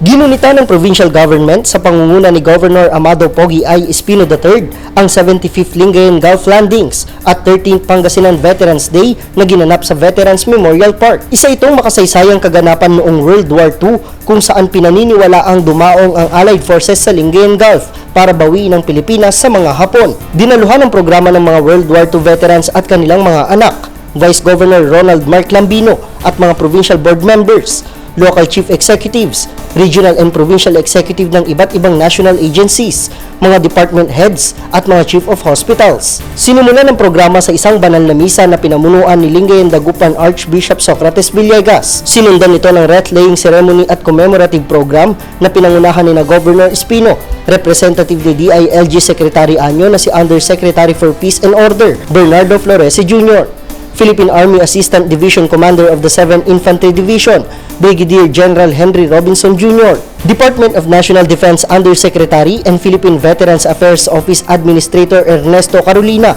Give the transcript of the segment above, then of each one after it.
Ginunita ng provincial government sa pangunguna ni Governor Amado Pogi I. Espino III ang 75th Lingayen Gulf Landings at 13th Pangasinan Veterans Day na ginanap sa Veterans Memorial Park. Isa itong makasaysayang kaganapan noong World War II kung saan pinaniniwalaang dumaong ang Allied Forces sa Lingayen Gulf para bawiin ang Pilipinas sa mga Hapon. Dinaluhan ang programa ng mga World War II veterans at kanilang mga anak, Vice Governor Ronald Mark Lambino at mga provincial board members, local chief executives, regional and provincial executive ng iba't ibang national agencies, mga department heads at mga chief of hospitals. Sinimulan ang programa sa isang banal na misa na pinamunuan ni Lingayen Dagupan Archbishop Socrates Villegas. Sinundan ito ng wreath-laying ceremony at commemorative program na pinangunahan ni na Governor Espino, representative ni DILG Secretary Anyo na si Undersecretary for Peace and Order Bernardo Flores Jr., Philippine Army Assistant Division Commander of the 7th Infantry Division, Brigadier General Henry Robinson Jr., Department of National Defense Undersecretary and Philippine Veterans Affairs Office Administrator Ernesto Carolina,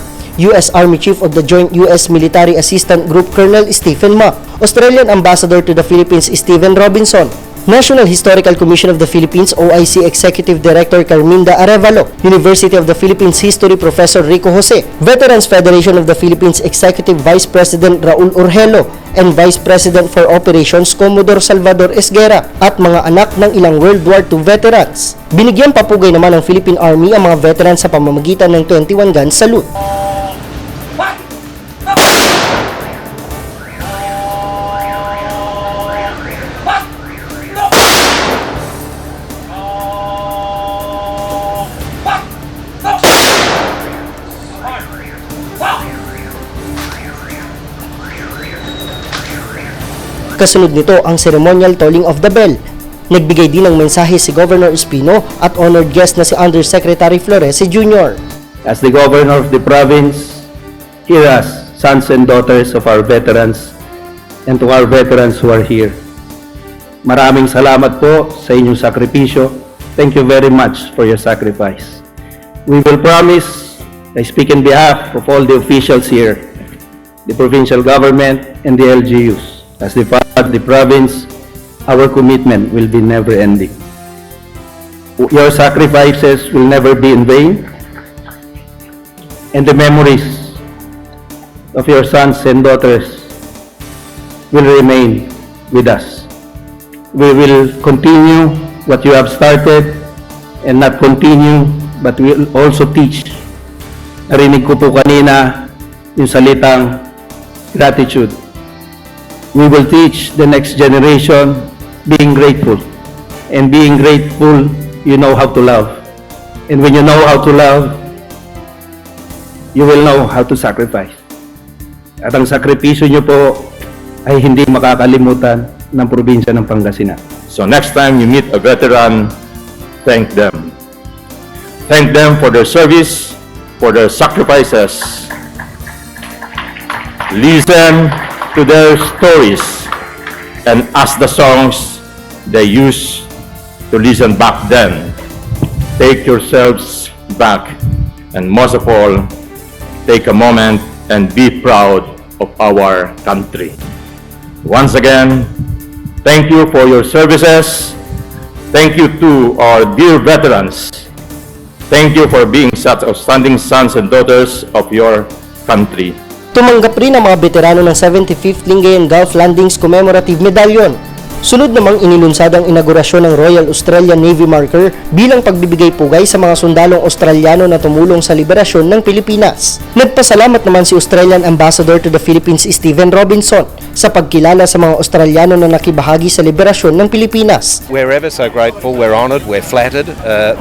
U.S. Army Chief of the Joint U.S. Military Assistant Group Colonel Stephen Ma, Australian Ambassador to the Philippines Stephen Robinson, National Historical Commission of the Philippines OIC Executive Director Carminda Arevalo, University of the Philippines History Professor Rico Jose, Veterans Federation of the Philippines Executive Vice President Raul Urgelo, and Vice President for Operations Commodore Salvador Esguera at mga anak ng ilang World War II veterans. Binigyan papugay naman ng Philippine Army ang mga veterans sa pamamagitan ng 21 gun salute. Kasunod nito ang ceremonial tolling of the bell. Nagbigay din ng mensahe si Governor Espino at honored guest na si Undersecretary Flores Jr. As the Governor of the province, hear us, sons and daughters of our veterans, and to our veterans who are here. Maraming salamat po sa inyong sakripisyo. Thank you very much for your sacrifice. We will promise, I speak in behalf of all the officials here, the provincial government and the LGUs. As the father of the province, our commitment will be never-ending. Your sacrifices will never be in vain, and the memories of your sons and daughters will remain with us. We will continue what you have started, and not continue, but we will also teach. Narinig ko po kanina yung salitang gratitude. We will teach the next generation being grateful. And being grateful, you know how to love. And when you know how to love, you will know how to sacrifice. At ang sakripisyo nyo po ay hindi makakalimutan ng probinsya ng Pangasinan. So next time you meet a veteran, thank them. Thank them for their service, for their sacrifices. Listen to their stories and ask the songs they used to listen back then. Take yourselves back, and most of all, take a moment and be proud of our country. Once again, thank you for your services. Thank you to our dear veterans. Thank you for being such outstanding sons and daughters of your country. Tumanggap rin ang mga veterano ng 75th Lingayen Gulf Landings Commemorative Medallion. Sunod namang inilunsad ang inaugurasyon ng Royal Australian Navy Marker bilang pagbibigay pugay sa mga sundalong Australiano na tumulong sa liberasyon ng Pilipinas. Nagpasalamat naman si Australian Ambassador to the Philippines Stephen Robinson sa pagkilala sa mga Australiano na nakibahagi sa liberasyon ng Pilipinas. We're ever so grateful, we're honoured, we're flattered.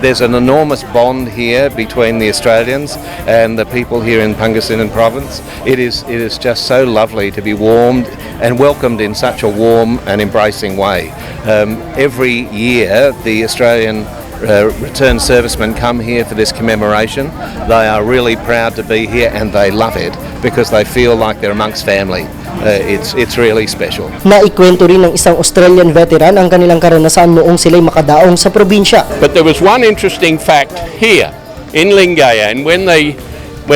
There's an enormous bond here between the Australians and the people here in Pangasinan province. It is just so lovely to be warmed and welcomed in such a warm and embracing way. Every year the Australian returned servicemen come here for this commemoration. They are really proud to be here and they love it because they feel like they're amongst family. It's really special. Naikwento rin ng isang Australian veteran ang kanilang karanasan noong sila'y makadaong sa probinsya. But there was one interesting fact here in Lingayen when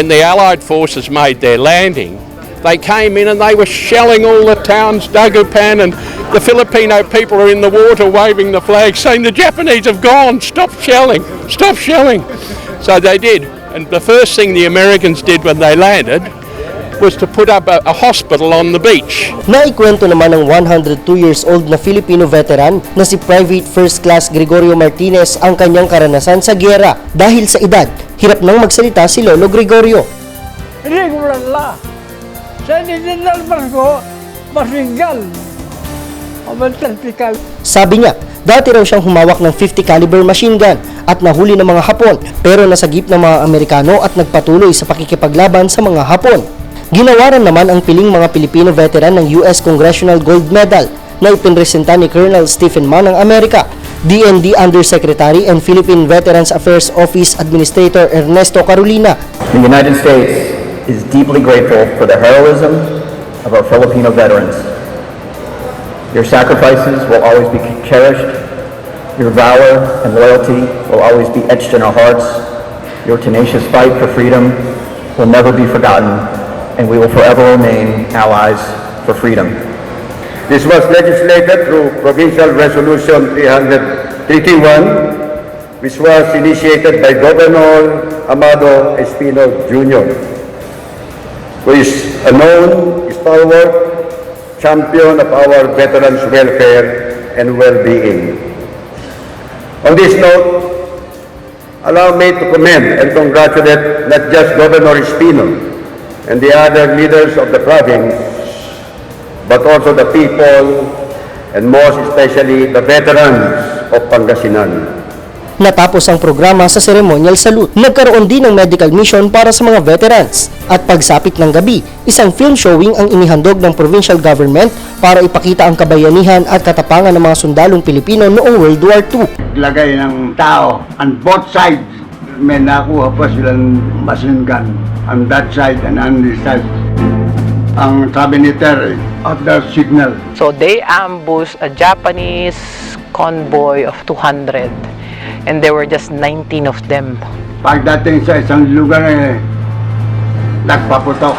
the Allied forces made their landing. They came in and they were shelling all the towns, Dagupan, and the Filipino people are in the water waving the flag saying the Japanese have gone, stop shelling, stop shelling. So they did. And the first thing the Americans did when they landed was to put up a hospital on the beach. Naikwento naman ng 102 years old na Filipino veteran na si Private First Class Gregorio Martinez ang kanyang karanasan sa giyera. Dahil sa edad, hirap nang magsalita si Lolo Gregorio. Hindi ko wala. Sa nililal ko, masingal. Mamantalpikal. Sabi niya, dati raw siyang humawak ng 50 caliber machine gun at nahuli ng mga Hapon pero nasagip ng mga Amerikano at nagpatuloy sa pakikipaglaban sa mga Hapon. Ginawaran naman ang piling mga Pilipino veteran ng US Congressional Gold Medal na ipinresenta ni Colonel Stephen Mann ng Amerika, DND Undersecretary and Philippine Veterans Affairs Office Administrator Ernesto Carolina. The United States is deeply grateful for the heroism of our Filipino veterans. Your sacrifices will always be cherished. Your valor and loyalty will always be etched in our hearts. Your tenacious fight for freedom will never be forgotten, and we will forever remain allies for freedom. This was legislated through Provincial Resolution 331, which was initiated by Governor Amado Espino Jr., who is a known stalwart champion of our veterans' welfare and well-being. On this note, allow me to commend and congratulate not just Governor Espino and the other leaders of the province, but also the people and most especially the veterans of Pangasinan. Natapos ang programa sa ceremonial salute. Nagkaroon din ng medical mission para sa mga veterans. At pagsapit ng gabi, isang film showing ang inihandog ng provincial government para ipakita ang kabayanihan at katapangan ng mga sundalong Pilipino noong World War II. Lagay ng tao on both sides. May nakuha pa silang machine gun on that side and on this side. Ang sabi ni Terry, at the signal. So they ambushed a Japanese convoy of 200 and there were just 19 of them. Pagdating sa isang lugar nagpaputok.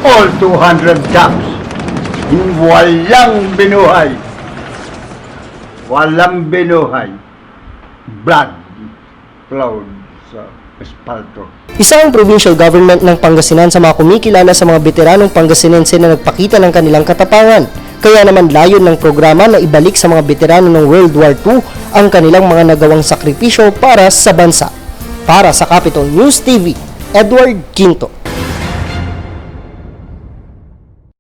All 200 Japs, walang binuhay. Walang binuhay. Blood flowed sa espalto. Isa ang provincial government ng Pangasinan sa mga kumikilala sa mga veteranong Pangasinense na nagpakita ng kanilang katapangan. Kaya naman layon ng programa na ibalik sa mga veterano ng World War II ang kanilang mga nagawang sakripisyo para sa bansa. Para sa Capital News TV, Edward Quinto.